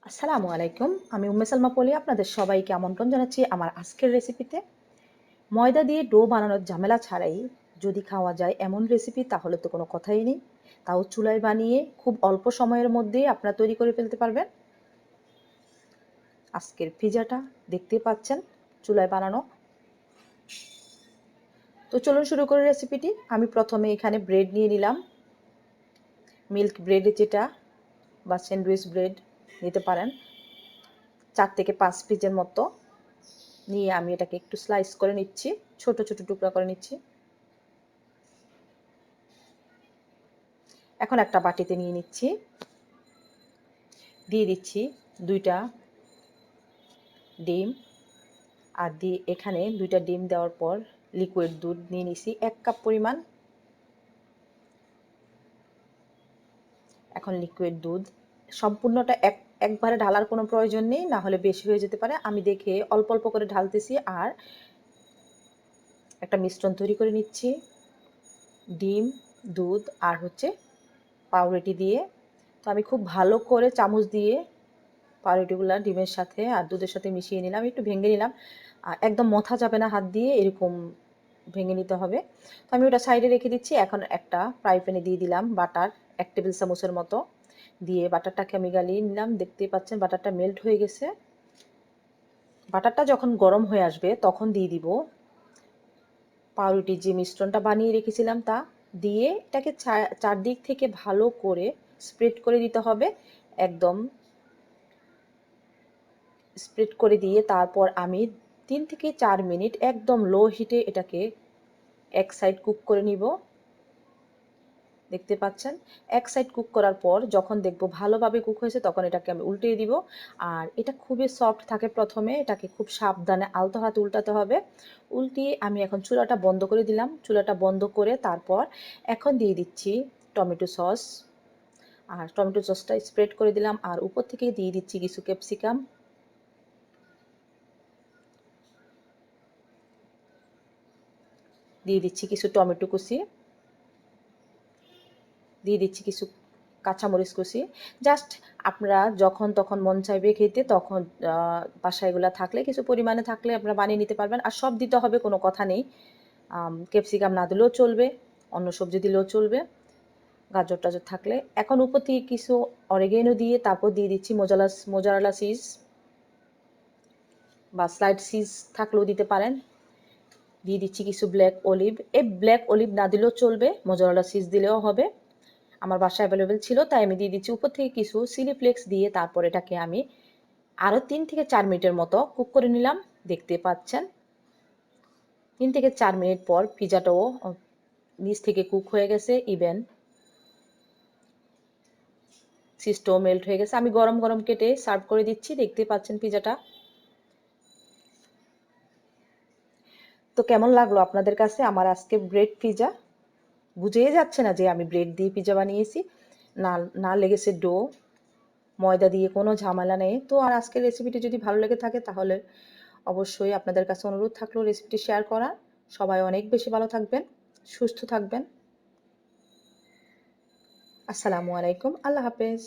আসসালামু আলাইকুম। আমি উম্মে সালমা পলি আপনাদের সবাইকে আমন্ত্রণ জানাচ্ছি আমার আজকের রেসিপিতে। ময়দা দিয়ে ডো বানানোর ঝামেলা ছাড়াই যদি খাওয়া যায় এমন রেসিপি তাহলে তো কোনো কথাই নেই। তাও চুলায় বানিয়ে খুব অল্প সময়ের মধ্যেই আপনারা তৈরি করে ফেলতে পারবেন। আজকের পিজাটা দেখতেই পাচ্ছেন চুলায় বানানো। তো চলুন শুরু করি রেসিপিটি। আমি প্রথমে এখানে ব্রেড নিয়ে নিলাম। মিল্ক ব্রেড যেটা বা স্যান্ডউইচ ব্রেড নিতে পারেন। 4 থেকে 5 পিসের মতো নিয়ে আমি এটাকে একটু স্লাইস করে নিচ্ছি, ছোট ছোট টুকরা করে নিচ্ছি। এখন একটা বাটিতে নিয়ে নিচ্ছি, দিয়ে দিচ্ছি 2টা ডিম, আর দিয়ে এখানে 2টা ডিম দেওয়ার পর লিকুইড দুধ নিয়ে নিচ্ছি 1 কাপ পরিমাণ। এখন লিকুইড দুধ সম্পূর্ণটা একবারে ঢালার কোনো প্রয়োজন নেই, না হলে বেশি হয়ে যেতে পারে। আমি দেখে অল্প অল্প করে ঢালতেছি আর একটা মিশ্রণ তৈরি করে নিচ্ছি ডিম, দুধ আর পাউরুটি দিয়ে। তো আমি খুব ভালো করে চামচ দিয়ে পাউরুটিগুলো ডিমের সাথে আর দুধের সাথে মিশিয়ে নিলাম, একটু ভেঙে নিলাম। আর একদম মথা যাবে না, হাত দিয়ে এরকম ভেঙে নিতে হবে। তো আমি ওটা সাইডে রেখে দিচ্ছি। এখন একটা ফ্রাই প্যানে দিয়ে দিলাম বাটার 1 টেবিল চামচের মতো, দিয়ে বাটারটাকে আমি গালিয়ে নিলাম। দেখতেই পাচ্ছেন বাটারটা মেল্ট হয়ে গেছে। বাটারটা যখন গরম হয়ে আসবে তখন দিয়ে দিব পাউরুটির যে মিশ্রণটা বানিয়ে রেখেছিলাম তা দিয়ে এটাকে চারদিক থেকে ভালো করে স্প্রেড করে দিতে হবে। একদম স্প্রেড করে দিয়ে তারপর আমি 3 থেকে 4 মিনিট একদম লো হিটে এটাকে এক সাইড কুক করে নিব। দেখতে পাচ্ছেন এক সাইড কুক করার পর যখন দেখব ভালোভাবে কুক হয়েছে তখন এটাকে আমি উল্টিয়ে দিব। আর এটা খুবই সফট থাকে, প্রথমে এটাকে খুব সাবধানে আলতো হাতে উল্টাতে হবে। উল্টিয়ে আমি এখন চুলাটা বন্ধ করে দিলাম। চুলাটা বন্ধ করে তারপর এখন দিয়ে দিচ্ছি টমেটো সস, আর টমেটো সসটা স্প্রেড করে দিলাম। আর উপর থেকে দিয়ে দিচ্ছি কিছু ক্যাপসিকাম, দিয়ে দিচ্ছি কিছু টমেটো কুচি, দিয়ে দিচ্ছি কিছু কাঁচামরিচ কুচি। জাস্ট আপনারা যখন তখন মন চাইবে খেতে তখন বাসায় এগুলো থাকলে কিছু পরিমাণে থাকলে আপনারা বানিয়ে নিতে পারবেন। আর সব দিতে হবে কোনো কথা নেই, ক্যাপসিকাম না দিলেও চলবে, অন্য সবজি দিলেও চলবে, গাজর টাজর থাকলে। এখন উপর থেকে কিছু অরিগেনো দিয়ে তারপর দিয়ে দিচ্ছি মোজারেলা চিজ বা স্লাইড চিজ থাকলেও দিতে পারেন। দিয়ে দিচ্ছি কিছু ব্ল্যাক অলিভ, এই ব্ল্যাক অলিভ না দিলেও চলবে, মোজারেলা চিজ দিলেও হবে। আমার বাসায় অ্যাভেলেবেল ছিল তাই আমি দিয়ে দিচ্ছি উপর থেকে কিছু চিলি ফ্লেক্স দিয়ে। তারপর এটাকে আমি আরও 3 থেকে 4 মিনিটের মতো কুক করে নিলাম। দেখতে পাচ্ছেন 3 থেকে 4 মিনিট পর পিজাটাও নিচ থেকে কুক হয়ে গেছে, ইভেন চিজটাও মেল্ট হয়ে গেছে। আমি গরম গরম কেটে সার্ভ করে দিচ্ছি। দেখতে পাচ্ছেন পিজাটা। তো কেমন লাগলো আপনাদের কাছে আমার আজকে ব্রেড পিজা? বুঝেই যাচ্ছে না যে আমি ব্রেড দিয়ে পিজা বানিয়েছি, না না লেগেছে ডো, ময়দা দিয়ে কোনো ঝামেলা নেই। তো আর আজকের রেসিপিটি যদি ভালো লেগে থাকে তাহলে অবশ্যই আপনাদের কাছে অনুরোধ থাকলো রেসিপিটি শেয়ার করার। সবাই অনেক বেশি ভালো থাকবেন, সুস্থ থাকবেন। আসসালামু আলাইকুম, আল্লাহ হাফেজ।